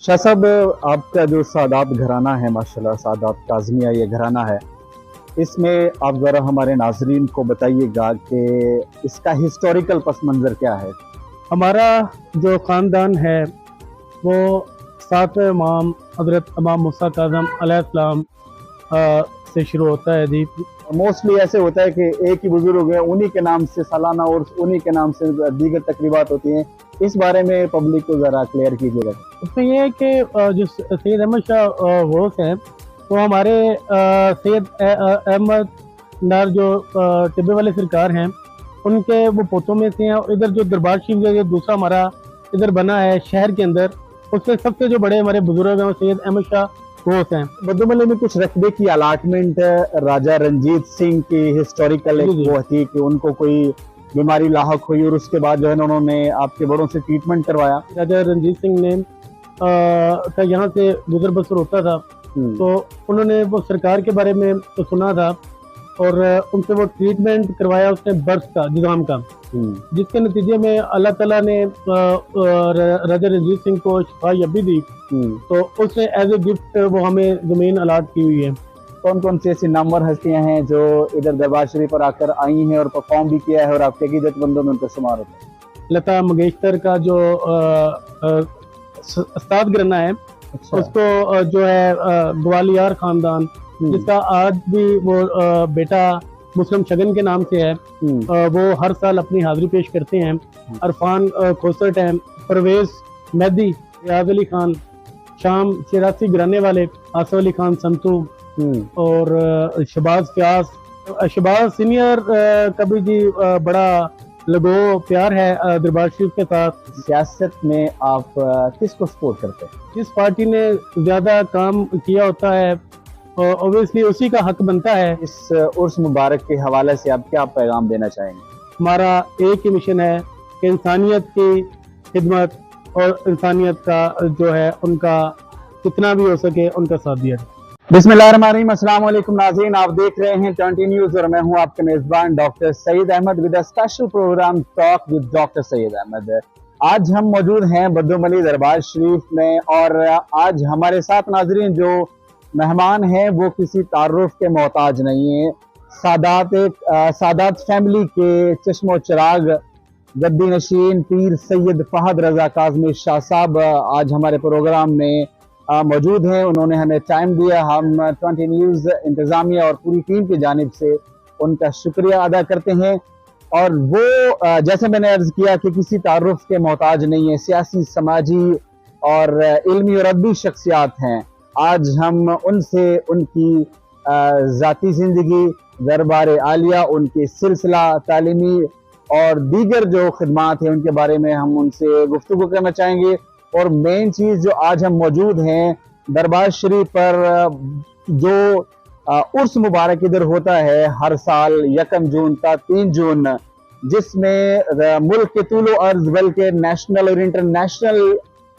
शाह साहब, आपका जो सादात घराना है, माशाल्लाह सादात काज़मिया ये घराना है, इसमें आप ज़रा हमारे नाज़रीन को बताइएगा कि इसका हिस्टोरिकल पस मंज़र क्या है? हमारा जो ख़ानदान है वो सातवें इमाम हज़रत इमाम मूसा काज़म अलैहिस्सलाम से शुरू होता है जी। मोस्टली ऐसे होता है कि एक ही बुज़ुर्ग है, उन्हीं के नाम से सालाना और उन्हीं के नाम से दीगर तकरीबात होती हैं। इस बारे में पब्लिक को ज़रा क्लियर कीजिएगा। उसमें यह है कि जो सैयद अहमद शाह गौस हैं वो हमारे सैयद अहमद नार जो टिब्बे वाले सरकार हैं उनके वो पोतों में से हैं। और इधर जो दरबार शरीफ जो दूसरा हमारा इधर बना है शहर के अंदर, उससे सबसे जो बड़े हमारे बुजुर्ग हैं वो सैयद अहमद शाह गौस हैं। बदुमली में कुछ रकबे की अलाटमेंट राजा रंजीत सिंह की हिस्टोरिकल एक वो थी कि उनको कोई बीमारी लाहक हुई और उसके बाद जो है ना उन्होंने आपके बड़ों से ट्रीटमेंट करवाया। राजा रंजीत सिंह ने का यहाँ से गुजर बसर होता था, तो उन्होंने वो सरकार के बारे में तो सुना था और उनसे वो ट्रीटमेंट करवाया उसने बर्स का, जुकाम का, जिसके नतीजे में अल्लाह ताला ने राजा रंजीत सिंह को शिफा भी दी। तो उसने एज ए गिफ्ट वो हमें जमीन अलाट की हुई है। कौन कौन सी ऐसी नामवर हस्तियां हैं जो इधर दरबार शरीफ पर आकर आई हैं और परफॉर्म भी किया है और आपके इज्जतमंदों में उनका शुमार होता है? लता मंगेशकर का जो उस्ताद घराना है, अच्छा। उसको जो है ग्वालियर खानदान, जिसका आज भी वो बेटा मुस्लिम शगन के नाम से है, वो हर साल अपनी हाजिरी पेश करते हैं। अरफान खोसट हैं, परवेज मेहदी, रियाज अली खान, शाम चिरासी घराने वाले, आसफ अली खान संतू और शहबाज फ्यास। शहबाज सीनियर का भी जी बड़ा लगो प्यार है दरबार शरीफ के साथ। सियासत में आप किसको सपोर्ट करते हैं? जिस पार्टी ने ज्यादा काम किया होता है ऑब्वियसली उसी का हक बनता है। इस उर्स मुबारक के हवाले से आप क्या पैगाम देना चाहेंगे? हमारा एक ही मिशन है कि इंसानियत की खिदमत और इंसानियत का जो है उनका कितना भी हो सके उनका साथ दिया। बिस्मिल्लाहिर्रहमानिर्रहीम, अस्सलाम वालेकुम नाज़रीन, आप देख रहे हैं 20 न्यूज़ और मैं हूं आपके मेज़बान doctor Saeed Ahmed with a special programme talk with doctor Saeed Ahmed. आज हम मौजूद हैं बद्दुमली दरबार शरीफ में और आज हमारे साथ नाज़रीन जो मेहमान हैं वो किसी तारुफ के मोहताज नहीं है। सादात फैमिली के चश्मो चिराग गद्दी नशीन पीर सैयद फहद रजा काज़मी शाह साहब आज हमारे प्रोग्राम में मौजूद हैं। उन्होंने हमें टाइम दिया। हम 20 न्यूज़ इंतज़ामिया और पूरी टीम की जानिब से उनका शुक्रिया अदा करते हैं। और वो जैसे मैंने अर्ज़ किया कि किसी तारुफ के मोहताज नहीं है, सियासी, समाजी और इल्मी और अदबी शख्सियात हैं। आज हम उनसे उनकी ज़ाती ज़िंदगी, दरबार आलिया, उनके सिलसिला तालीमी और दीगर जो खिदमात हैं उनके बारे में हम उनसे गुफ्तगू करना चाहेंगे। और मेन चीज़ जो आज हम मौजूद हैं दरबार शरीफ पर, जो उर्स मुबारक इधर होता है हर साल 1 जून का 3 जून, जिसमें मुल्क के तूलो अर्ज बल्कि नेशनल और इंटरनेशनल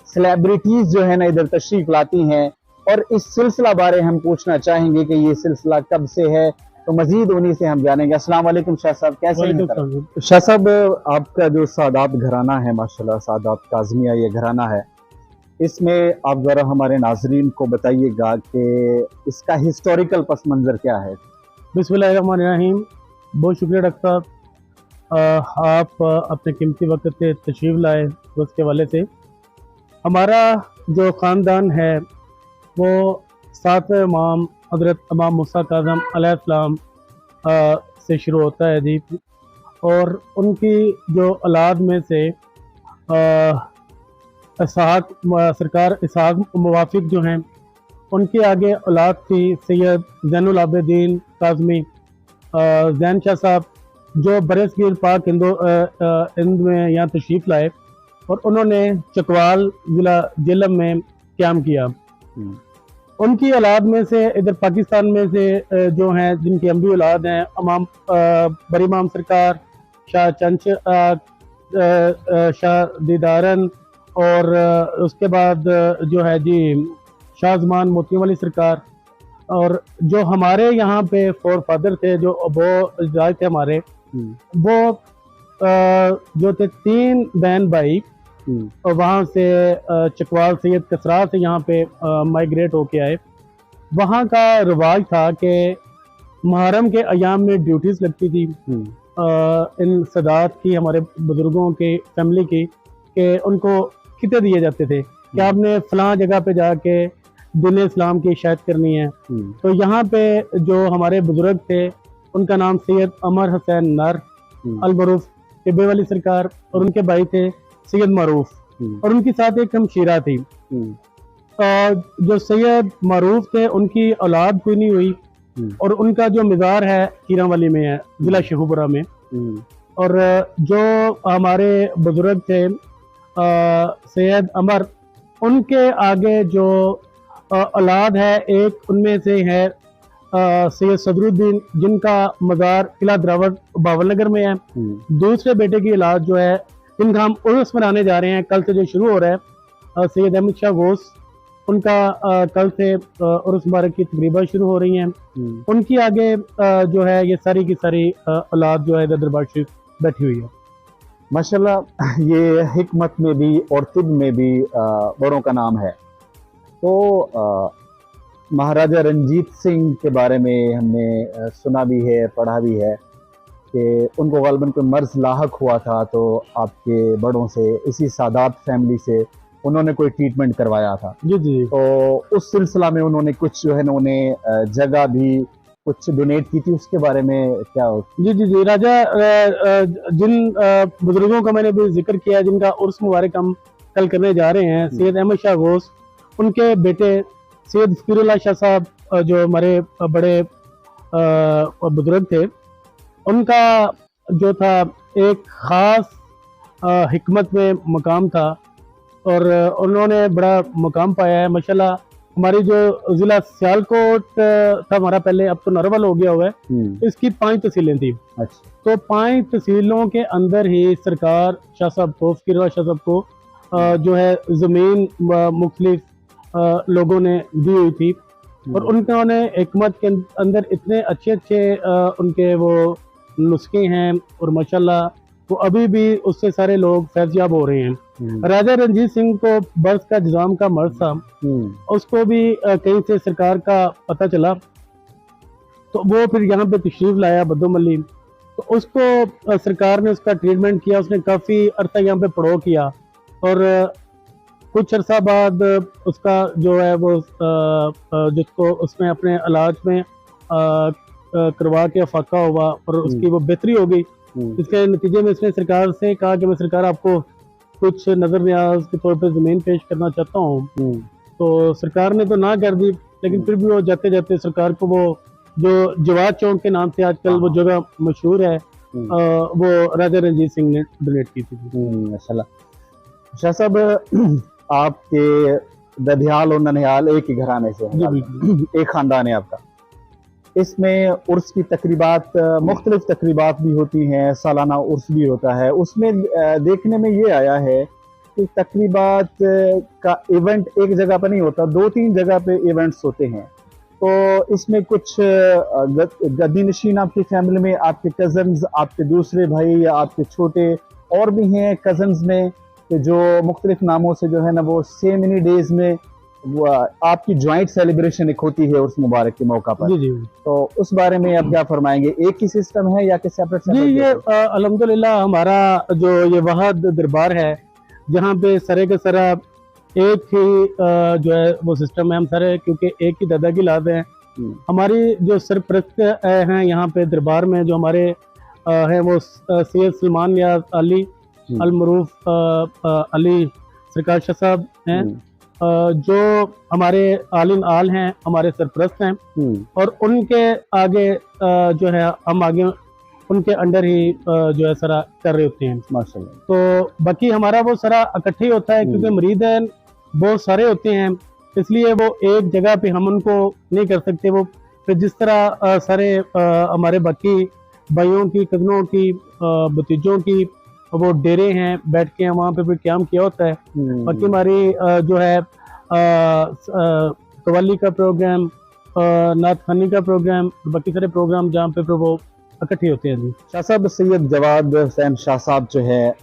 सेलिब्रिटीज जो है ना इधर तशरीफ लाती हैं। और इस सिलसिला बारे हम पूछना चाहेंगे कि ये सिलसिला कब से है, तो मजीद उन्हीं से हम जानेंगे। अस्सलाम वालेकुम शाह साहब, कैसे हैं? शाह साहब, आपका जो सादात घराना है, माशाल्लाह सादात काज़मिया ये घराना है, इसमें आप ज़रा हमारे नाज़रीन को बताइएगा कि इसका हिस्टोरिकल पस मंज़र क्या है? बिस्मिल्लाहिर्रहमानिर्रहीम, बहुत शुक्रिया डॉक्टर साहब, आप अपने कीमती वक्त से तशरीफ़ लाए उसके हवाले से। हमारा जो ख़ानदान है वो सातवें इमाम हज़रत इमाम मूसा काज़म अलैहिस्सलाम से शुरू होता है जी। और उनकी जो औलाद में से इसहाक सरकार इसहाक मुवाफिक जो हैं उनके आगे औलाद थी सैयद ज़ैनुल आबिदीन काज़मी ज़ैन शाह साहब, जो बरसगीर पाक हिंद में यहाँ तशरीफ़ लाए और उन्होंने चकवाल ज़िला जेलम में क़याम किया। उनकी औलाद में से इधर पाकिस्तान में से जो हैं जिनकी अम्बी औलाद हैं, इमाम बड़ी इमाम सरकार, शाह चंच शाह दीदारन और उसके बाद जो है जी शाह ज़मान मोतियों वाली सरकार। और जो हमारे यहाँ पे फोर फादर थे, जो वो अजदाद थे हमारे, वो जो थे 3 बहन भाई और वहाँ से चकवाल सैयद कसरा से यहाँ पे माइग्रेट होके आए। वहाँ का रिवाज था कि मुहर्रम के अयाम में ड्यूटीज़ लगती थी इन सदात की, हमारे बुज़ुर्गों के फैमिली की, कि उनको खिते दिए जाते थे कि आपने फ़लाँ जगह पे जाके दीन इस्लाम की इशाअत करनी है। तो यहाँ पे जो हमारे बुज़ुर्ग थे उनका नाम सैयद अमर हुसैन नर अल-मरूफ टिब्बे वाली सरकार, और उनके भाई थे सैयद मारूफ, और उनके साथ एक हमशीरा थी। जो सैयद मारूफ थे उनकी औलाद कोई नहीं हुई, और उनका जो मज़ार है कीरावाली में है, ज़िला शेखुपुरा में। और जो हमारे बुजुर्ग थे सैयद अमर, उनके आगे जो औलाद है, एक उनमें से है सैयद सदरुद्दीन, जिनका मज़ार किला द्रावट बावलनगर में है। दूसरे बेटे की औलाद जो है, जिनका हम उर्स मनाने जा रहे हैं, कल से जो शुरू हो रहा है, सैयद अहमद शाह गोस, उनका कल से उर्स मुबारक की तकरीबा शुरू हो रही हैं। उनकी आगे जो है ये सारी की सारी औलाद जो है इधर दरबार शरीफ बैठी हुई है। माशाल्लाह, ये हिकमत में भी और तिब में भी बड़ों का नाम है। तो महाराजा रंजीत सिंह के बारे में हमने सुना भी है, पढ़ा भी है कि उनको ग़ालिबन कोई मर्ज़ लाहक हुआ था, तो आपके बड़ों से, इसी सादात फैमिली से उन्होंने कोई ट्रीटमेंट करवाया था। जी जी। तो उस सिलसिला में उन्होंने कुछ जो है ना, उन्हें जगह भी कुछ डोनेट की थी, उसके बारे में क्या हो? जी जी जी। राजा जिन बुजुर्गों का मैंने भी जिक्र किया, जिनका उर्स मुबारक हम कल करने जा रहे हैं, सैयद अहमद शाह गोस, उनके बेटे सैयद फ़कीरुल्लाह शाह साहब, जो हमारे बड़े बुजुर्ग थे, उनका जो था एक ख़ास हिकमत में मकाम था, और उन्होंने बड़ा मुकाम पाया है माशाल्लाह। हमारी जो ज़िला सियालकोट था हमारा पहले, अब तो नरवल हो गया हुआ है, इसकी 5 तहसीलें थी। अच्छा। तो 5 तहसीलों के अंदर ही सरकार शाह साहब को, फ़कीरुल्लाह शाह साहब को जो है ज़मीन मुख्तलिफ लोगों ने दी हुई थी, और उन्होंने हिकमत के अंदर इतने अच्छे अच्छे उनके वो नुस्खे हैं, और माशाल्लाह वो अभी भी उससे सारे लोग फैज़याब हो रहे हैं। राजा रंजीत सिंह को बर्स का निज़ाम का मर्ज था, उसको भी कहीं से सरकार का पता चला, तो वो फिर यहाँ पे तशरीफ़ लाया बद्दोमली। तो उसको सरकार ने उसका ट्रीटमेंट किया, उसने काफ़ी अरसा यहाँ पे पड़ाव किया, और कुछ अरसा बाद उसका जो है वो जिसको उसमें अपने इलाज में करवा के फाका हुआ, और उसकी वो बेहतरी हो गई। इसके नतीजे में इसने सरकार से कहा कि मैं सरकार आपको कुछ नजर न्याज के तौर पे ज़मीन पेश करना चाहता हूँ। तो सरकार ने तो ना कर दी, लेकिन फिर भी वो जाते जाते सरकार को वो जो जवाद चौक के नाम से आजकल वो जगह मशहूर है, वो राजा रंजीत सिंह ने डोनेट की थी। माशाल्लाह। शाह साहब, आपके दधियाल और ननिहाल एक ही घराने से हैं, एक ख़ानदान है आपका। इसमें उर्स की तकरीबात, मुख्तलिफ तकरीबात भी होती हैं, सालाना उर्स भी होता है। उसमें देखने में ये आया है कि तकरीबात का इवेंट एक जगह पर नहीं होता, 2-3 जगह पे इवेंट्स होते हैं। तो इसमें कुछ गद्दी नशीन आपकी फैमिली में, आपके कज़न्स, आपके दूसरे भाई या आपके छोटे और भी हैं कज़न्स में, जो मुख्तलिफ नामों से जो है ना, वो सेम इन्हीं डेज में वो आपकी ज्वाइंट सेलिब्रेशन एक होती है उस मुबारक के मौका पर। जी जी। तो उस बारे में आप क्या फरमाएंगे? एक ही सिस्टम है या कि सेपरेट? जी, ये अल्हम्दुलिल्लाह हमारा जो ये वहाद दरबार है, जहाँ पे सरे के सरा एक ही जो है वो सिस्टम है। हम सारे क्योंकि एक ही दादा की लाद हैं। हमारी जो सरपरस्त हैं यहाँ पे दरबार में, जो हमारे हैं वो सैयद सलमान नियाज़ अली अल-मरूफ अली सरकार शाह साहब हैं, जो हमारे आलिन आल हैं, हमारे सरपरस्त हैं, और उनके आगे जो है हम आगे उनके अंडर ही जो है सरा कर रहे होते हैं माशाल्लाह। तो बाकी हमारा वो सरा इकट्ठे होता है, क्योंकि मरीदन बहुत सारे होते हैं, इसलिए वो एक जगह पे हम उनको नहीं कर सकते। वो फिर जिस तरह सारे हमारे बाकी भाइयों की, कज़नों की, भतीजों की वो डेरे हैं, बैठ के वहाँ पे फिर क़याम किया होता है। बाकी हमारी जो है कव्वाली का प्रोग्राम, नात खानी का प्रोग्राम, बाकी सारे प्रोग्राम जहाँ पे फिर वो इकट्ठे होते हैं। जी शाह साहब, सैयद जवाद हुसैन शाह साहब जो है,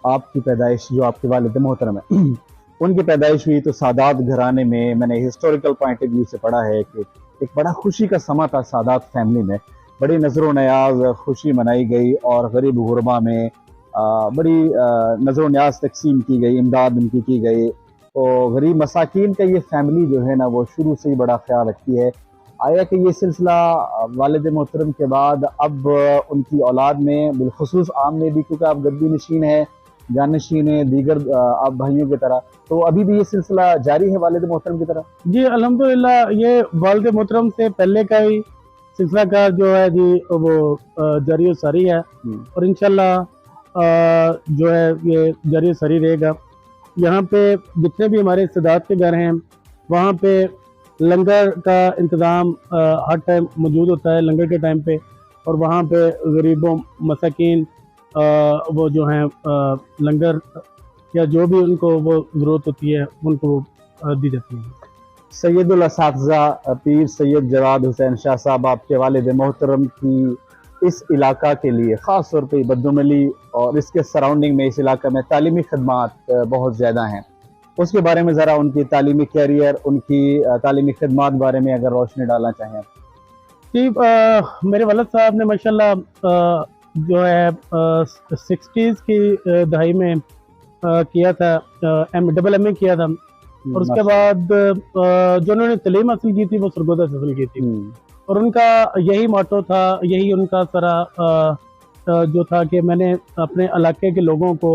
आपकी पैदाइश, जो आपके वालिद मोहतरम है, उनकी पैदाइश हुई तो सादात घराने में। मैंने हिस्टोरिकल पॉइंट ऑफ व्यू से पढ़ा है कि एक बड़ा खुशी का समा था सादात फैमिली में। बड़ी नज़र न्याज खुशी मनाई गई और गरीब गुरबा में बड़ी नज़र न्याज तकसीम की गई, इमदाद उनकी की गई। तो गरीब मसाकीन का ये फैमिली जो है ना, वो शुरू से ही बड़ा ख्याल रखती है। आया कि ये सिलसिला वालिद मोहतरम के बाद अब उनकी औलाद में, बिलखुसूस आम में भी, क्योंकि आप गद्दी नशीन है, जानशीन है दीगर आप भाइयों की तरह, तो अभी भी ये सिलसिला जारी है वालिद मोहतरम की तरह? जी अल्हम्दुलिल्लाह, ये वालिद मोहतरम से पहले का ही सिलसिला का जो है जी वो जारी सारी है, और इंशाल्लाह जो है ये जारी सारी रहेगा। यहाँ पे जितने भी हमारे इस्तेदाद के घर हैं, वहाँ पे लंगर का इंतज़ाम हर टाइम मौजूद होता है लंगर के टाइम पे, और वहाँ पे गरीबों मसाकीन वो जो हैं लंगर या जो भी उनको वो ज़रूरत होती है उनको दी जाती है। सैयदुल असातिज़ा पीर सैयद जवाद हुसैन शाह साहब, आपके वालिद मोहतरम की इस इलाका के लिए ख़ास तौर पे बद्दुमली और इसके सराउंडिंग में, इस इलाका में तालीमी खदमात बहुत ज़्यादा हैं, उसके बारे में ज़रा उनकी तालीमी कैरियर, उनकी तालीमी खदमात बारे में अगर रोशनी डालना चाहें। जी मेरे वालिद साहब ने माशाल्लाह जो है 60s की दहाई में किया था, MA किया था, और उसके बाद जो उन्होंने तलीम हासिल की थी वो सरगोदा से हासिल की थी, और उनका यही मोटो था, यही उनका सारा जो था कि मैंने अपने इलाके के लोगों को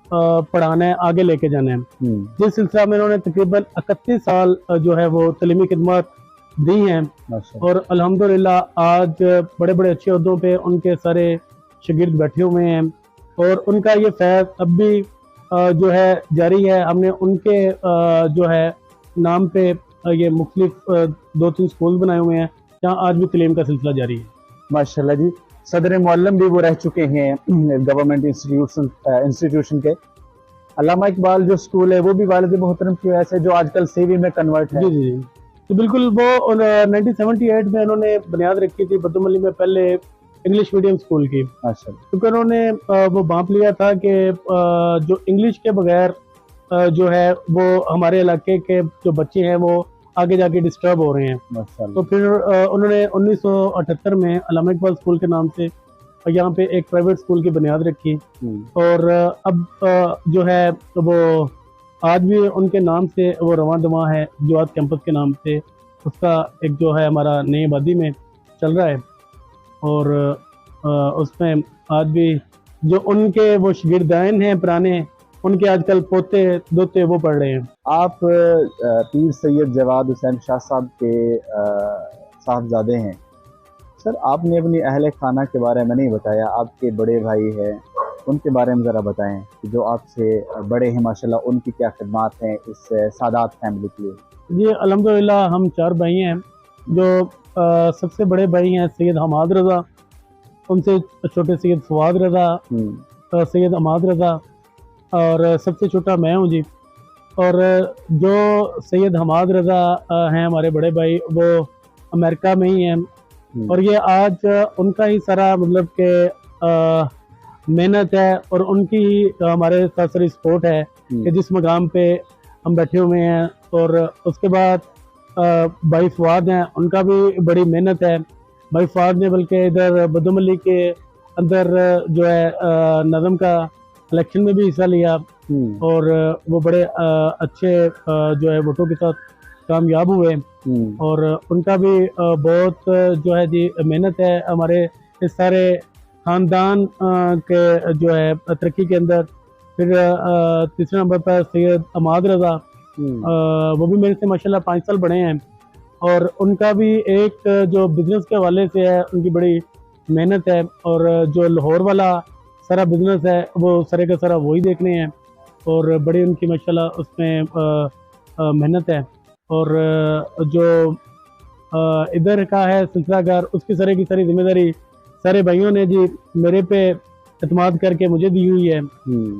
पढ़ाना है, आगे लेके जाना है। जिस सिलसिला में उन्होंने तकरीबन 31 साल जो है वो तलीमी खिदमत दी हैं, और अल्हम्दुलिल्लाह आज बड़े बड़े अच्छे ओहदों पे उनके सारे शागिर्द बैठे हुए हैं, और उनका ये फैज़ अब भी जो है जारी है। हमने उनके जो है नाम पे ये मुख्तलिफ 2-3 स्कूल बनाए हुए हैं जहाँ आज भी तलीम का सिलसिला जारी है। माशाल्लाह जी। सदर मुअल्लम भी वो रह चुके हैं गवर्नमेंट इंस्टीट्यूशन के। अल्लामा इकबाल जो स्कूल है वो भी वालिद मोहतरम की वजह से, जो आजकल सेवी में कन्वर्ट है। जी जी जी, तो बिल्कुल वो 1978 में उन्होंने बुनियाद रखी थी बद्दुमली में, पहले इंग्लिश मीडियम स्कूल की, क्योंकि उन्होंने वो भांप लिया था कि जो इंग्लिश के बगैर जो है वो हमारे इलाके के जो बच्चे हैं वो आगे जाके डिस्टर्ब हो रहे हैं। तो फिर उन्होंने 1978 में अल्लामा इकबाल स्कूल के नाम से यहाँ पे एक प्राइवेट स्कूल की बुनियाद रखी, और अब जो है वो आज भी उनके नाम से वो रवां दवा है, जो आज कैंपस के नाम से उसका एक जो है हमारा नई आबादी में चल रहा है, और उसमें आज भी जो उनके वो शागिर्दाइन हैं पुराने, उनके आजकल पोते दोते वो पढ़ रहे हैं। आप पीर सैयद जवाद हुसैन शाह साहब के साहबजादे हैं। सर, आपने अपनी अहले खाना के बारे में नहीं बताया, आपके बड़े भाई हैं, उनके बारे में ज़रा बताएं कि जो आपसे बड़े हैं माशाल्लाह, उनकी क्या खिदमात हैं इस सादात फैमिली के लिए। जी अल्हम्दुलिल्लाह, हम 4 भाई हैं। जो सबसे बड़े भाई हैं सैयद हमाद रज़ा, उनसे छोटे सैयद फवाद रज़ा, सैयद हमाद रज़ा, और सबसे छोटा मैं हूँ जी। और जो सैयद हमाद रज़ा हैं हमारे बड़े भाई, वो अमेरिका में ही हैं, और ये आज उनका ही सारा मतलब के मेहनत है और उनकी ही हमारे साथ सारी सपोर्ट है कि जिस मकाम पे हम बैठे हुए हैं। और उसके बाद भाई फवाद हैं, उनका भी बड़ी मेहनत है। भाई फवाद ने बल्कि इधर बद्दुमली के अंदर जो है नज़म का इलेक्शन में भी हिस्सा लिया, और वो बड़े अच्छे जो है वोटों के साथ कामयाब हुए, और उनका भी बहुत जो है जी मेहनत है हमारे इस सारे ख़ानदान के जो है तरक्की के अंदर। फिर तीसरे नंबर पर सैयद हमाद रज़ा, वो भी मेरे से माशाल्लाह 5 साल बड़े हैं, और उनका भी एक जो बिज़नेस के हवाले से है उनकी बड़ी मेहनत है, और जो लाहौर वाला सारा बिज़नेस है वो सारे का सारा वही देखने हैं, और बड़ी उनकी माशाल्लाह उसमें मेहनत है। और जो इधर का है सिलसिलागार, उसकी सारे की सारी जिम्मेदारी सारे भाइयों ने जी मेरे पे एतमाद करके मुझे दी हुई है,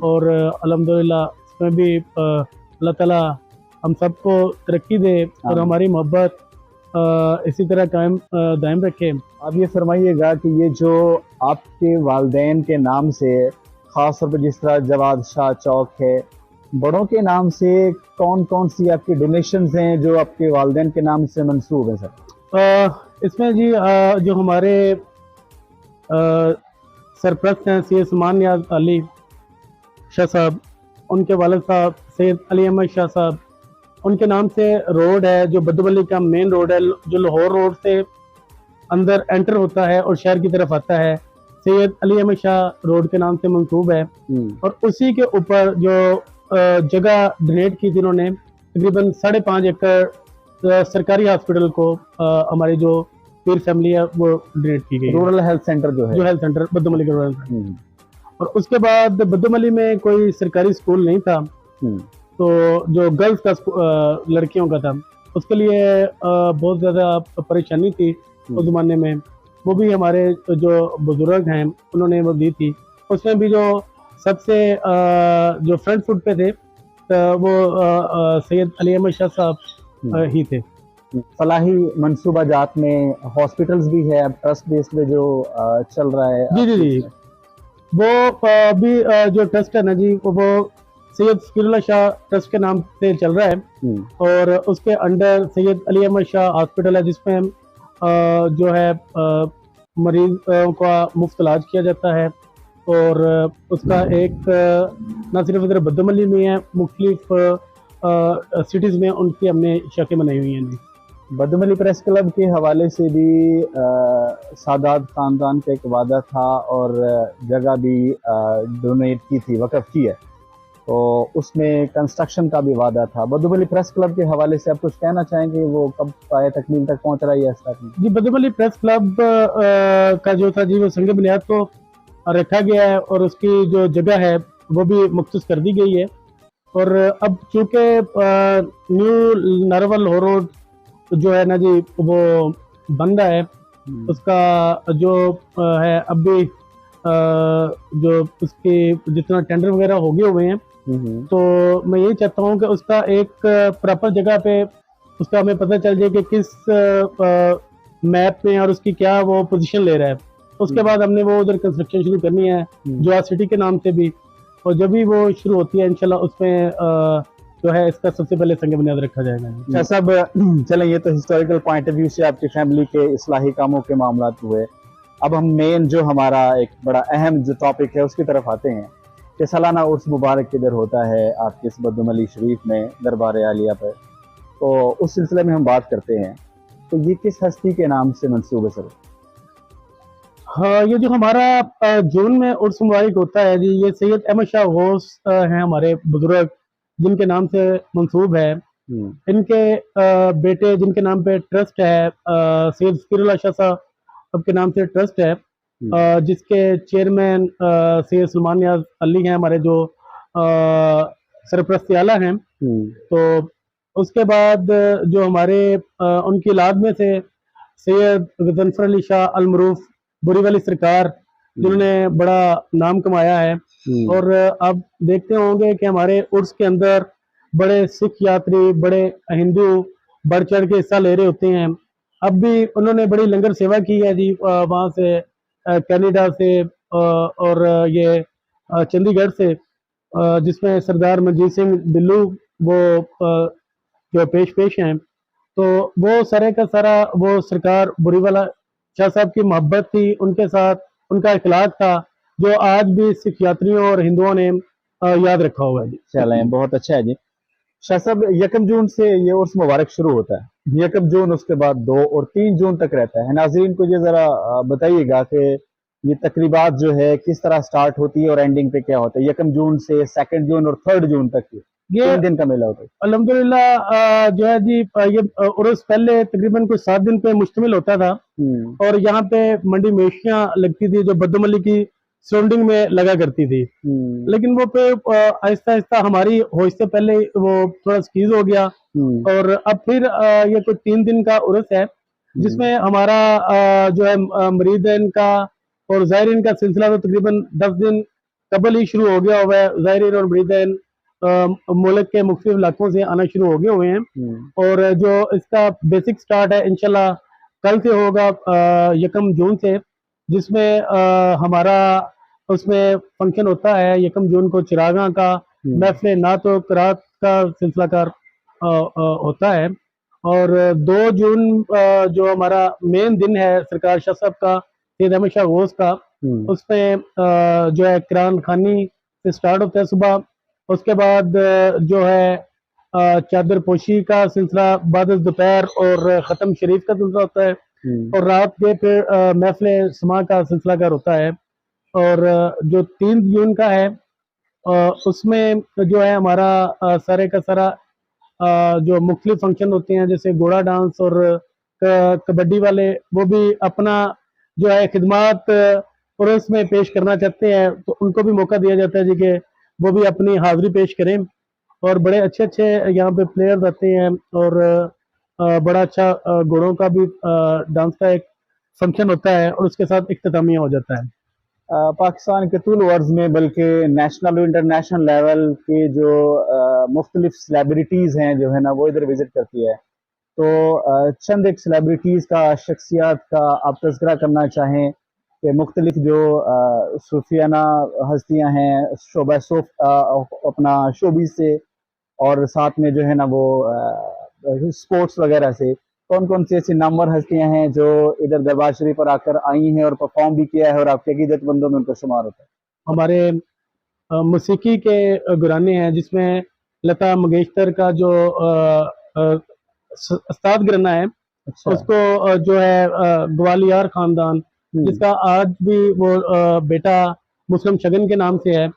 और अल्हम्दुलिल्लाह इसमें भी अल्लाह ताला हम सबको तरक्की दे और हमारी मोहब्बत इसी तरह कायम दायम रखे। आप ये फरमाइएगा कि ये जो आपके वालदैन के नाम से खास तौर पर जिस तरह जवाद शाह चौक है, बड़ों के नाम से कौन कौन सी आपकी डोनेशंस हैं जो आपके वालिदैन के नाम से मंसूब है सर? इसमें जी जो हमारे सरप्रस्त हैं सैयद सलमान नियाज अली शाह साहब, उनके वालिद साहब सैयद अली अहमद शाह साहब, उनके नाम से रोड है जो बद्दुमली का मेन रोड है, जो लाहौर रोड से अंदर एंटर होता है और शहर की तरफ आता है, सैयद अली अहमद शाह रोड के नाम से मंसूब है। और उसी के ऊपर जो जगह डोनेट की थी उन्होंने, तकरीबन 5.5 एकड़ सरकारी हॉस्पिटल को हमारी जो पीर फैमिली है वो डोनेट की गई। रूरल हेल्थ सेंटर जो है, जो हेल्थ सेंटर बद्दुमली का रूरल सेंटर। और उसके बाद बद्दुमली में कोई सरकारी स्कूल नहीं था, तो जो गर्ल्स का लड़कियों का था, उसके लिए बहुत ज़्यादा परेशानी थी उस ज़माने में। वो भी हमारे जो बुजुर्ग हैं उन्होंने वो दी थी। उसमें भी जो सबसे जो फ्रंट फुट पे थे वो सैयद अली अहमद शाह साहब ही थे। फलाही मंसूबा जात में हॉस्पिटल्स भी है, अब ट्रस्ट बेस पे जो चल रहा है। जी जी जी, वो भी जो ट्रस्ट है ना जी, वो सैयद फ़कीरुल्लाह शाह ट्रस्ट के नाम से चल रहा है। और उसके अंडर सैयद अली अहमद शाह हॉस्पिटल है, जिसमें जो है मरीज का मुफ्त इलाज किया जाता है। और उसका एक न सिर्फ इधर बद्दुमली में है, मुख्तलिफ सिटीज़ में उनकी हमने शाखें बनाई हुई हैं। बद्दुमली प्रेस क्लब के हवाले से भी सादात खानदान का एक वादा था और जगह भी डोनेट की थी, वक़्फ़ की है, तो उसमें कंस्ट्रक्शन का भी वादा था। बद्दुमली प्रेस क्लब के हवाले से आप कुछ कहना चाहेंगे, वो कब आए तकमील तक पहुंच रहा है स्टार्ट? जी, बद्दुमली प्रेस क्लब का जो था जी, वो संग बुनियाद को रखा गया है और उसकी जो जगह है वो भी मखसूस कर दी गई है। और अब चूँकि न्यू नारावल लाहौर रोड जो है ना जी, वो बंद है, उसका जो है अब भी जो उसके जितना टेंडर वगैरह हो गए हुए हैं, तो मैं यही चाहता हूँ कि उसका एक प्रॉपर जगह पे उसका हमें पता चल जाए कि किस मैप में और उसकी क्या वो पोजीशन ले रहा है। उसके बाद हमने वो उधर कंस्ट्रक्शन शुरू करनी है जो सिटी के नाम से भी, और जब भी वो शुरू होती है इंशाल्लाह उसमें जो है इसका सबसे पहले संग बुनियाद रखा जाएगा। अच्छा सब चलें, ये तो हिस्टोरिकल पॉइंट ऑफ व्यू से आपकी फैमिली के इस्लाही कामों के मामला हुए। अब हम मेन जो हमारा एक बड़ा अहम जो टॉपिक है उसकी तरफ आते हैं कि सालाना उर्स मुबारक किधर होता है आपके इस बद्दुमली शरीफ में दरबार आलिया पर, तो उस सिलसिले में हम बात करते हैं। तो ये किस हस्ती के नाम से मंसूब है सर? हाँ, ये जो हमारा जून में उर्स मुबारक होता है जी, ये सैयद अहमद शाह गौस हैं हमारे बुजुर्ग, जिनके नाम से मंसूब है। इनके बेटे जिनके नाम पे ट्रस्ट है, सैयद फ़कीरुल्लाह शाह साहब के नाम से ट्रस्ट है, जिसके चेयरमैन सैयद सलमान नियाज अली हैं, हमारे जो सरप्रस्त आला हैं। तो उसके बाद जो हमारे उनकी औलाद में से सैयद गजनफर अली शाह अल मरूफ बोरीवली सरकार, जिन्होंने बड़ा नाम कमाया है। और अब देखते होंगे कि हमारे उर्स के अंदर बड़े सिख यात्री, बड़े हिंदू बढ़ चढ़ के हिस्सा ले रहे होते हैं। अब भी उन्होंने बड़ी लंगर सेवा की है जी, वहाँ से कनाडा से और ये चंडीगढ़ से, जिसमें सरदार मनजीत सिंह ढिल्लू वो जो पेश हैं। तो वो सारे का सारा वो सरकार बोरीवाला शाह साहब की मोहब्बत थी, उनके साथ उनका इखलाक था, जो आज भी सिख यात्रियों और हिंदुओं ने याद रखा हुआ है जी। चलें, बहुत अच्छा है जी। शाह साहब 1 जून से ये उर्स मुबारक शुरू होता है, 1 जून, उसके बाद 2 और 3 जून तक रहता है। नाज़रीन को ये ज़रा बताइएगा कि ये तकरीबात जो है किस तरह स्टार्ट होती है और एंडिंग पे क्या होता है 1 जून से 2 जून और 3 जून तक। ये 3 दिन का मेला होता है अल्हम्दुलिल्लाह। जो है जी, ये उर्स पहले तकरीबन कुछ 7 दिन पे मुश्तमिल होता था और यहाँ पे मंडी मेशियाँ लगती थी जो बद्दुमली की सराउंडिंग में लगा करती थी। लेकिन वो पे आहिस्ता आहिस्ता हमारी होश से पहले वो थोड़ा स्कीज हो गया और अब फिर ये कोई 3 दिन का उर्स है, जिसमें हमारा जो है मरीदीन का और ज़ायरीन का सिलसिला तो तकरीबन 10 दिन कबल ही शुरू हो गया हुआ है। ज़ायरीन और मरीदीन मुल्क के मुख्तलिफ इलाकों से आना शुरू हो गए हुए हैं। और जो इसका बेसिक स्टार्ट है इंशाल्लाह कल से होगा 1 जून से, जिसमें हमारा उसमें फंक्शन होता है 1 जून को चिरागा का महफिल नात व क़िरात का सिलसिलाकार होता है। और 2 जून जो हमारा मेन दिन है सरकार शाह साहब का, सैयद अहमद शाह गौस का, उसमें जो है कुरान खानी से स्टार्ट होता है सुबह। उसके बाद जो है चादर पोशी का सिलसिला बाद दोपहर और ख़त्म शरीफ का सिलसिला होता है। और रात के फिर महफिल समा का सिलसिलाकार होता है। और जो 3 जून का है उसमें जो है हमारा सारे का सारा जो मुख्तलिफ फंक्शन होते हैं, जैसे घोड़ा डांस और कबड्डी वाले, वो भी अपना जो है खिदमात उर्स में पेश करना चाहते हैं, तो उनको भी मौका दिया जाता है जी कि वो भी अपनी हाज़िरी पेश करें। और बड़े अच्छे अच्छे यहाँ पे प्लेयर्स आते हैं। और बड़ा अच्छा घोड़ों का भी डांस का एक फंक्शन होता है और उसके साथ इख्तितामिया हो जाता है। पाकिस्तान के तूल वर्ज में बल्कि नेशनल और इंटरनेशनल लेवल के जो मुख्तलिफ सेलिब्रिटीज़ हैं जो है ना, वो इधर विज़िट करती है। तो चंद एक सेलिब्रिटीज़ का, शख्सियात का आप तज़किरा करना चाहें कि मुख्तलिफ जो सूफियाना हस्तियाँ हैं शोबा अपना शोबीज़ से, और साथ में जो है ना वो स्पोर्ट्स वगैरह से, कौन कौन सी ऐसी नामवर हस्तियां हैं जो इधर दरबार शरीफ पर आकर आई हैं और परफॉर्म भी किया है और आपके अकीदतमंदों में उनका शुमार होता है? हमारे मौसीकी के घराने हैं जिसमें लता मंगेशकर का जो उस्ताद घराना है, अच्छा। उसको जो है ग्वालियर खानदान, जिसका आज भी वो बेटा मुस्लिम शगन के नाम से है,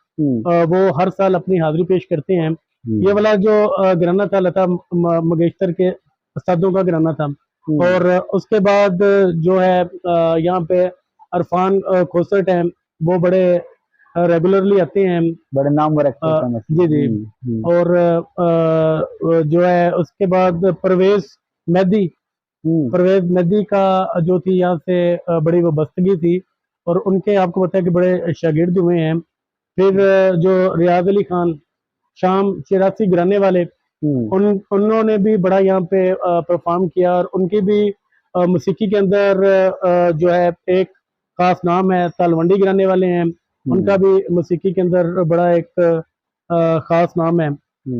वो हर साल अपनी हाजिरी पेश करते हैं। ये वाला जो घराना था लता मंगेशकर के उस्तादों का घराना था। और उसके बाद जो है यहाँ पे अरफान खोसट हैं, वो बड़े रेगुलरली आते हैं, बड़े नामवर एक्टर हैं। जी जी। और जो है उसके बाद परवेज मेहदी का जो थी यहाँ से बड़ी वाबस्तगी थी और उनके आपको पता है कि बड़े शागिर्द हुए हैं। फिर जो रियाज अली खान शाम 84 घराने वाले, उन्होंने भी बड़ा यहाँ पे परफॉर्म किया और उनकी भी मौसीकी के अंदर जो है एक खास नाम है। तालवंडी घराने वाले हैं, उनका भी मौसीकी के अंदर बड़ा एक खास नाम है।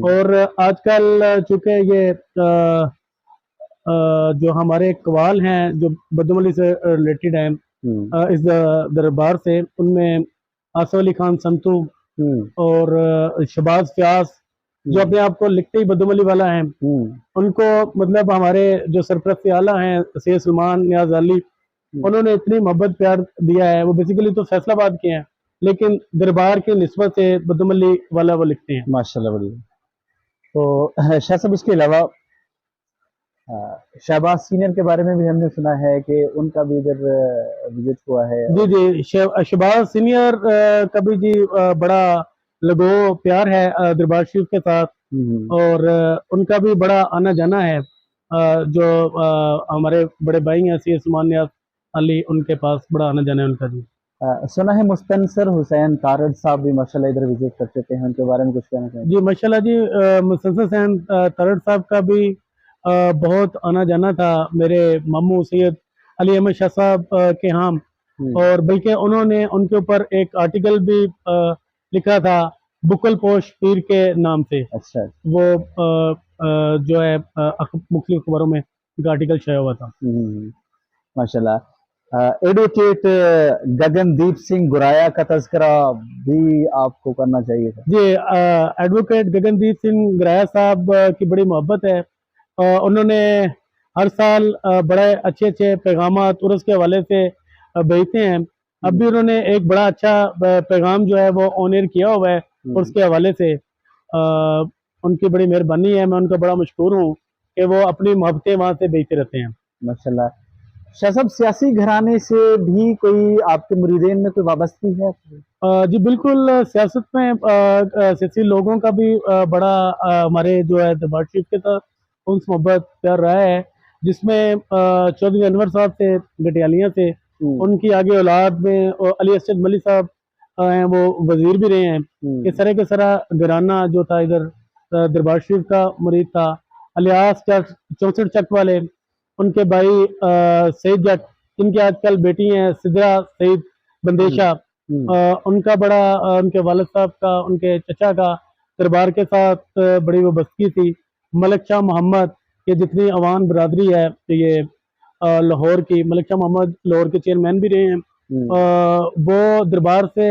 और आजकल चूंकि ये जो हमारे कवाल हैं जो बदुमली से रिलेटेड हैं इस दरबार से, उनमें आसिफ अली खान संतू और शहबाज फ्यास जो अपने आप को लिखते ही बदुमली वाला हैं, उनको मतलब हमारे जो सरपरस्त आला हैं सैयद सलमान नियाज अली, उन्होंने इतनी मोहब्बत प्यार दिया है। वो बेसिकली तो फैसलाबाद के हैं लेकिन दरबार की निस्बत से बदुमली वाला वो लिखते हैं। माशाल्लाह, बढ़िया। तो शाह साहब, इसके अलावा शहबाज सीनियर के बारे में भी हमने सुना है कि उनका भी इधर विजिट हुआ है। जी जी, शहबाज सीनियर का भी जी बड़ा लगो प्यार है दरबार शरीफ के साथ और उनका भी बड़ा आना जाना है। जो हमारे बड़े भाई हैं सैयद सलमान नियाज अली, उनके पास बड़ा आना जाना है उनका जी। सुना है मुस्तनसर हुसैन तारड़ साहब भी माशाल्लाह इधर विजिट कर चुके हैं, उनके बारे में कुछ कहना चाहिए? जी माशाल्लाह जी, मुस्तनसर हुसैन तारड़ साहब का भी बहुत आना जाना था मेरे मामू सैयद अली अहमद शाह साहब के यहाँ। और बल्कि उन्होंने उनके ऊपर एक आर्टिकल भी लिखा था बुकल पोश पीर के नाम से। अच्छा। वो जो है मुख्तलिफ खबरों में उनका आर्टिकल शाया हुआ था। माशाल्लाह। एडवोकेट गगनदीप सिंह गुराया का तज़किरा भी आपको करना चाहिए था। जी, एडवोकेट गगनदीप सिंह गुराया साहब की बड़ी मोहब्बत है। उन्होंने हर साल बड़े अच्छे अच्छे पैगामात उर्स के हवाले से भेजते हैं। अब भी उन्होंने एक बड़ा अच्छा पैगाम जो है वो ऑन एयर किया हुआ है उर्स के हवाले से। उनकी बड़ी मेहरबानी है, मैं उनका बड़ा मशहूर हूँ कि वो अपनी मोहब्बतें वहाँ से भेजते रहते हैं। माशाल्लाह। शाह साहब, सियासी घराने से भी कोई आपके मुरीदेन में कोई वाबस्तगी है? जी बिल्कुल, सियासत में सियासी लोगों का भी बड़ा हमारे जो है दरबार शरीफ के साथ उनसे मोहब्बत प्यार रहा है, जिसमें चौधरी अनवर साहब से गटियालियाँ से उनकी आगे औलाद में अली असद मलिक साहब हैं, वो वजीर भी रहे हैं। इस तरह के सारा घराना जो था इधर दरबार शरीफ का मुरीद था। अलियास 64 चक वाले, उनके भाई सईद जट, जिनकी आजकल बेटी हैं सिद्रा सईद बंदेशा, उनका बड़ा उनके वालिद साहब का, उनके चचा का दरबार के साथ बड़ी वाबस्तगी थी। मलिक शाह मोहम्मद के जितनी अवान बरादरी है, तो ये लाहौर की, मलिक शाह मोहम्मद लाहौर के चेयरमैन भी रहे हैं। वो दरबार से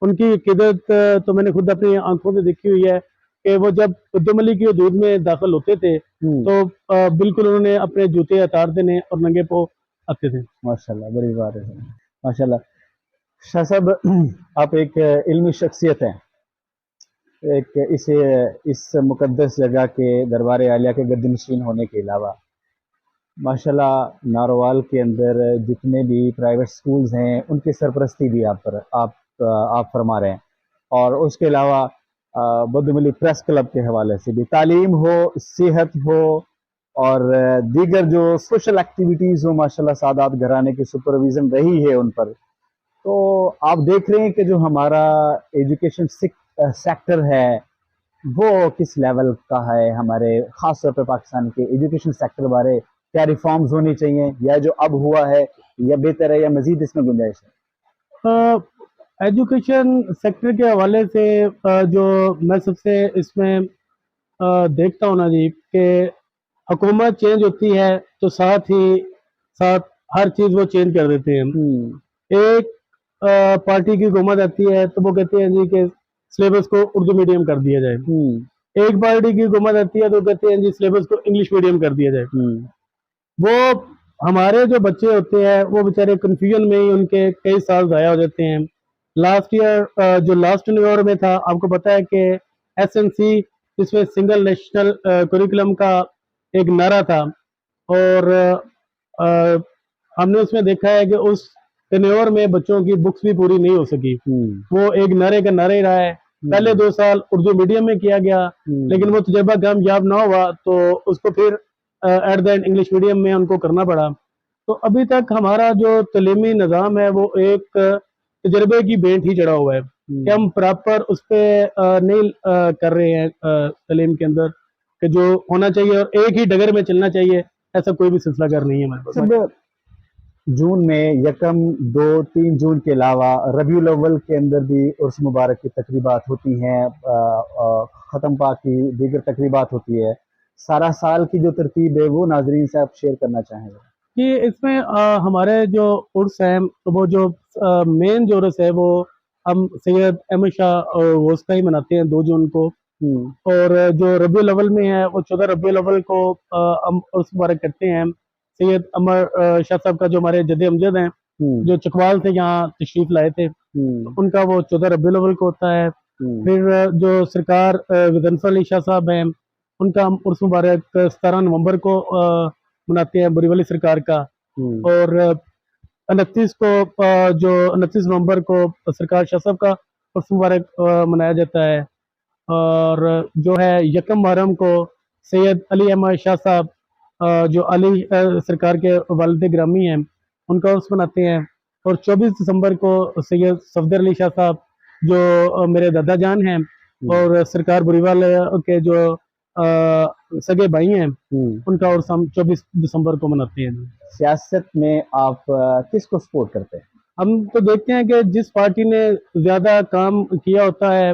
उनकी अकीदत तो मैंने खुद अपनी आंखों से देखी हुई है कि वो जब उद्दम अली की हदूद में दाखिल होते थे तो बिल्कुल उन्होंने अपने जूते उतार देने और नंगे पाँव आते थे। माशाल्लाह, बड़ी बात है। माशाल्लाह। शाह साहब, आप एक इल्मी शख्सियत हैं। एक इस मुकद्दस जगह के दरबार आलिया के गद्दीनशीन होने के अलावा माशाल्लाह नारोवाल के अंदर जितने भी प्राइवेट स्कूल्स हैं उनकी सरपरस्ती भी आप फरमा रहे हैं, और उसके अलावा बदुमली प्रेस क्लब के हवाले से भी तालीम हो, सेहत हो और दीगर जो सोशल एक्टिविटीज़ हो, माशाल्लाह सादात घराने की सुपरविज़न रही है उन पर। तो आप देख रहे हैं कि जो हमारा एजुकेशन सेक्टर है वो किस लेवल का है। हमारे ख़ास तौर पे पाकिस्तान के एजुकेशन सेक्टर बारे क्या रिफॉर्म्स होनी चाहिए, या जो अब हुआ है या बेहतर है या मज़ीद इसमें गुंजाइश है? एजुकेशन सेक्टर के हवाले से जो मैं सबसे इसमें देखता हूँ ना जी, कि हुकूमत चेंज होती है तो साथ ही साथ हर चीज़ वो चेंज कर देते हैं। एक पार्टी की हुकूमत आती है तो वो कहते हैं जी कि सिलेबस को उर्दू मीडियम कर दिया जाए। एक पार्टी की हुकूमत आती है तो कहते हैं जी सिलेबस को इंग्लिश मीडियम कर दिया जाए। वो हमारे जो बच्चे होते हैं वो बेचारे कंफ्यूजन में ही उनके कई साल ज़ाया हो जाते हैं। लास्ट ईयर जो लास्ट न्यू ईयर में था, आपको पता है कि एसएनसी, इसमें सिंगल नेशनल करिकुलम का एक नारा था, और हमने उसमें देखा है कि उस टेन्योर में बच्चों की बुक्स भी पूरी नहीं हो सकी। वो एक नारे का नारा ही रहा है। पहले 2 साल उर्दू मीडियम में किया गया, लेकिन वो तजुर्बा कामयाब ना हुआ तो उसको फिर at the end English medium में उनको करना पड़ा। तो अभी तक हमारा जो तलीमी निज़ाम है वो एक तजर्बे की भेंट ही चढ़ा हुआ है कि हम प्रॉपर उस पर नहीं कर रहे हैं तलीम के अंदर कि जो होना चाहिए, और एक ही डगर में चलना चाहिए, ऐसा कोई भी सिलसिला कर नहीं है हमारे पास। जून में 1, 2, 3 जून के अलावा रबीउल अव्वल के अंदर भी उर्स मुबारक की तकरीबात होती हैं, ख़त्म पाक की दीगर तकरीबात होती है। सारा साल की जो तरतीब है वो नाजरीन से आप शेयर करना चाहेंगे? कि इसमें हमारे जो उर्स हैं तो वो जो मेन जो उर्स है वो हम सैयद अहमद शाह वोस का ही मनाते हैं 2 जून को, और जो रबीउल अव्वल में है वो 14 रबीउल अव्वल को हम उर्स मुबारक करते हैं। सैयद अमर शाह साहब का जो हमारे जद अमजद हैं, जो चकवाल से यहाँ तशरीफ लाए थे, उनका वो 14 रबीउल अव्वल को होता है। फिर जो सरकार गजनफर अली शाह साहब हैं उनका हम उर्स मुबारक 17 नवंबर को मनाते हैं बुरीवली सरकार का, और 29 को जो 29 नवंबर को सरकार शाह साहब का उर्स मुबारक मनाया जाता है। और जो है 1 मुहर्रम को सैयद अली अहमद शाह साहब जो अली सरकार के वालिद ग्रामी हैं उनका उर्स मनाते हैं। और 24 दिसंबर को सैयद सफदर अली शाह साहब जो मेरे दादा जान हैं और सरकार बुरीवाल के जो सगे भाई हैं उनका उर्स हम 24 दिसंबर को मनाते हैं। सियासत में आप किसको सपोर्ट करते हैं? हम तो देखते हैं कि जिस पार्टी ने ज़्यादा काम किया होता है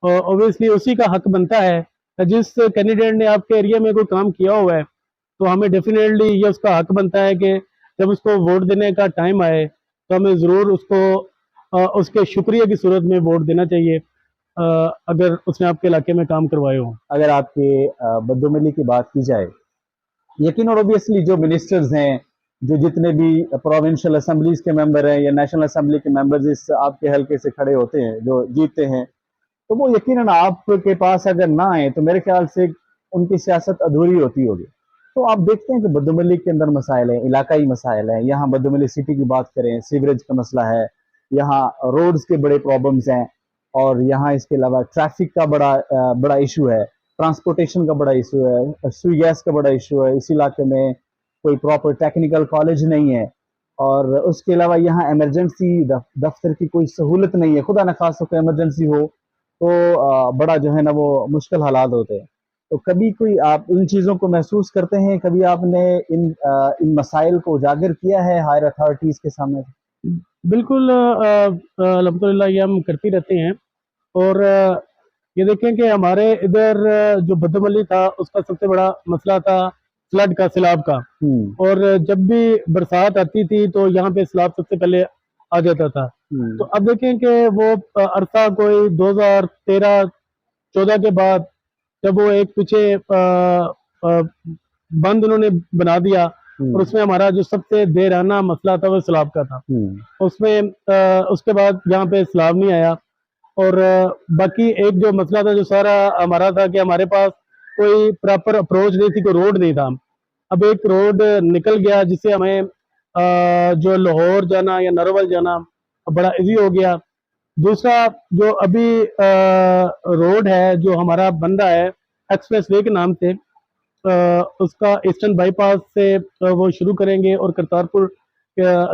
ऑब्वियसली उसी का हक बनता है। जिस कैंडिडेट ने आपके एरिया में कोई काम किया हुआ है तो हमें डेफिनेटली ये उसका हक बनता है कि जब उसको वोट देने का टाइम आए तो हमें ज़रूर उसको उसके शुक्रिया की सूरत में वोट देना चाहिए अगर उसने आपके इलाके में काम करवाए हो। अगर आपके बद्दुमली की बात की जाए, यकीन और ऑब्वियसली जो मिनिस्टर्स हैं, जो जितने भी प्रोविंशियल असेंबलीज के मेंबर हैं या नेशनल असेंबली के मेंबर्स इस आपके हल्के से खड़े होते हैं, जो जीतते हैं, तो वो यकीनन आपके पास अगर ना आए तो मेरे ख्याल से उनकी सियासत अधूरी होती होगी। तो आप देखते हैं कि बद्दुमली के अंदर मसाइल हैं, इलाकाई मसाइल हैं। यहाँ बद्दुमली सिटी की बात करें, सीवरेज का मसला है, यहाँ रोड्स के बड़े प्रॉब्लम्स हैं, और यहाँ इसके अलावा ट्रैफिक का बड़ा इशू है, ट्रांसपोर्टेशन का बड़ा इशू है, सुई गैस का बड़ा इशू है। इस इलाके में कोई प्रॉपर टेक्निकल कॉलेज नहीं है, और उसके अलावा यहाँ इमरजेंसी दफ्तर की कोई सहूलत नहीं है। खुदा न खासा कोई इमरजेंसी हो तो बड़ा जो है ना वो मुश्किल हालात होते हैं। तो कभी कोई आप इन चीज़ों को महसूस करते हैं? कभी आपने इन मसाइल को उजागर किया है हायर अथॉरिटीज़ के सामने? बिल्कुल अल्हम्दुलिल्लाह ये हम करते रहते हैं। और ये देखें कि हमारे इधर जो बदअमली था उसका सबसे बड़ा मसला था फ्लड का, सैलाब का। और जब भी बरसात आती थी तो यहाँ पे सैलाब सबसे पहले आ जाता था। तो अब देखें कि वो अरसा कोई 2013-14 के बाद जब वो एक पीछे बंद उन्होंने बना दिया और उसमें हमारा जो सबसे देराना मसला था वो सैलाब का था। उसमें उसके बाद यहाँ पे सैलाब नहीं आया। और बाकी एक जो मसला था जो सारा हमारा था कि हमारे पास कोई प्रॉपर अप्रोच नहीं थी, कोई रोड नहीं था। अब एक रोड निकल गया जिससे हमें जो लाहौर जाना या नारोवाल जाना बड़ा इजी हो गया। दूसरा जो अभी रोड है जो हमारा बन रहा है एक्सप्रेस वे के नाम से, उसका ईस्टर्न बाईपास से वो शुरू करेंगे और करतारपुर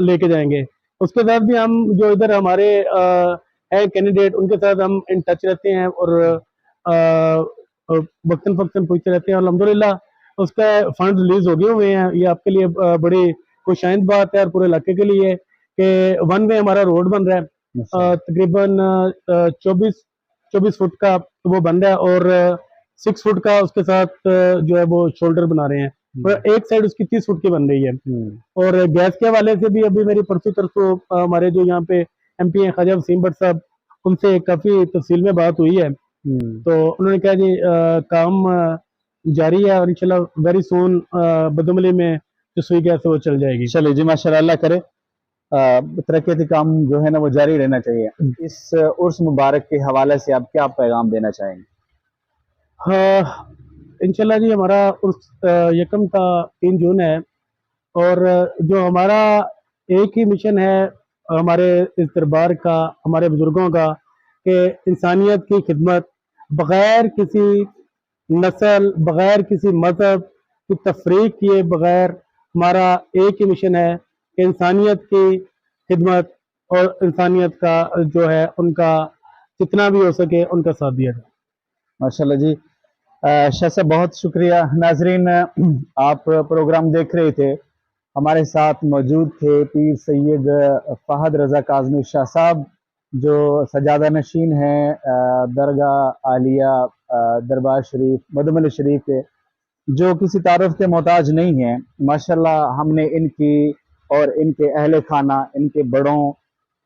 लेके जाएंगे। उसके साथ भी हम जो इधर हमारे है कैंडिडेट उनके साथ हम इन टच रहते हैं और वक्तन फक्तन पूछते रहते हैं। अल्हम्दुलिल्लाह उसका फंड रिलीज हो गए हुए हैं। ये आपके लिए बड़ी खुशाइंद बात है और पूरे इलाके के लिए कि वन वे हमारा रोड बन रहा है। तकरीबन 24 फुट का वो बन रहा है और 6 फुट का उसके साथ जो है वो शोल्डर बना रहे हैं और एक साइड उसकी 30 फुट की बन रही है। और गैस के हवाले से भी अभी मेरी परसों तरसों हमारे जो यहाँ पे MP हैं ख्वाजा वसीम भट्ट साहब, उनसे काफी तफसील में बात हुई है। तो उन्होंने कहा जी काम जारी है और इंशाल्लाह वेरी सून बदुमली में जो सुई गैस है वो चल जाएगी। चलिए जी, माशाल्लाह, अल्लाह करे तरक्याती काम जो है ना वो जारी रहना चाहिए। इस उर्स मुबारक के हवाले से आप क्या पैगाम देना चाहेंगे? हाँ, इंशाल्लाह जी हमारा उर्स यकम का 3 जून है और जो हमारा एक ही मिशन है हमारे इस दरबार का, हमारे बुजुर्गों का, कि इंसानियत की खिदमत बगैर किसी नस्ल, बगैर किसी मजहब की तफरीक किए बगैर हमारा एक ही मिशन है कि इंसानियत की खिदमत और इंसानियत का जो है उनका जितना भी हो सके उनका साथ दिया जाए। माशाल्लाह जी, शाह साहब बहुत शुक्रिया। नाजरीन, आप प्रोग्राम देख रहे थे, हमारे साथ मौजूद थे पीर सैयद फहद रज़ा काज़मी शाह साहब जो सजादा नशीन हैं दरगाह आलिया दरबार शरीफ मदुमल शरीफ के, जो किसी तारुफ के मोहताज नहीं हैं। माशाल्लाह हमने इनकी और इनके अहले खाना, इनके बड़ों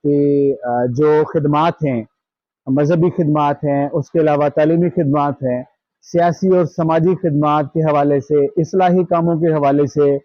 की जो खिदमात हैं, मजहबी खिदमात हैं, उसके अलावा तालीमी खिदमात हैं, सियासी और समाजी खिदमात के हवाले से, इस्लाही कामों के हवाले से,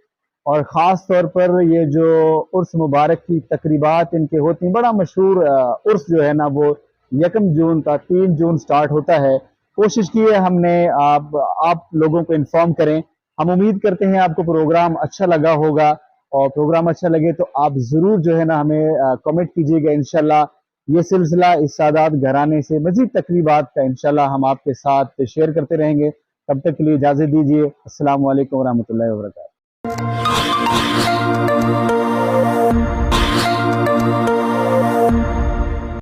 और ख़ास तौर पर ये जो उर्स मुबारक की तकरीबात इनके होती हैं, बड़ा मशहूर उर्स जो है ना वो 1 जून का 3 जून स्टार्ट होता है। कोशिश की है हमने आप लोगों को इन्फॉर्म करें। हम उम्मीद करते हैं आपको प्रोग्राम अच्छा लगा होगा, और प्रोग्राम अच्छा लगे तो आप ज़रूर जो है ना हमें कमेंट कीजिएगा। इंशाल्लाह ये सिलसिला इस सादात घराने से मज़ीद तकरीबात का इंशाल्लाह हम आपके साथ शेयर करते रहेंगे। तब तक के लिए इजाज़त दीजिए। अस्सलामु अलैकुम वरहमतुल्लाहि वबरकातुहू।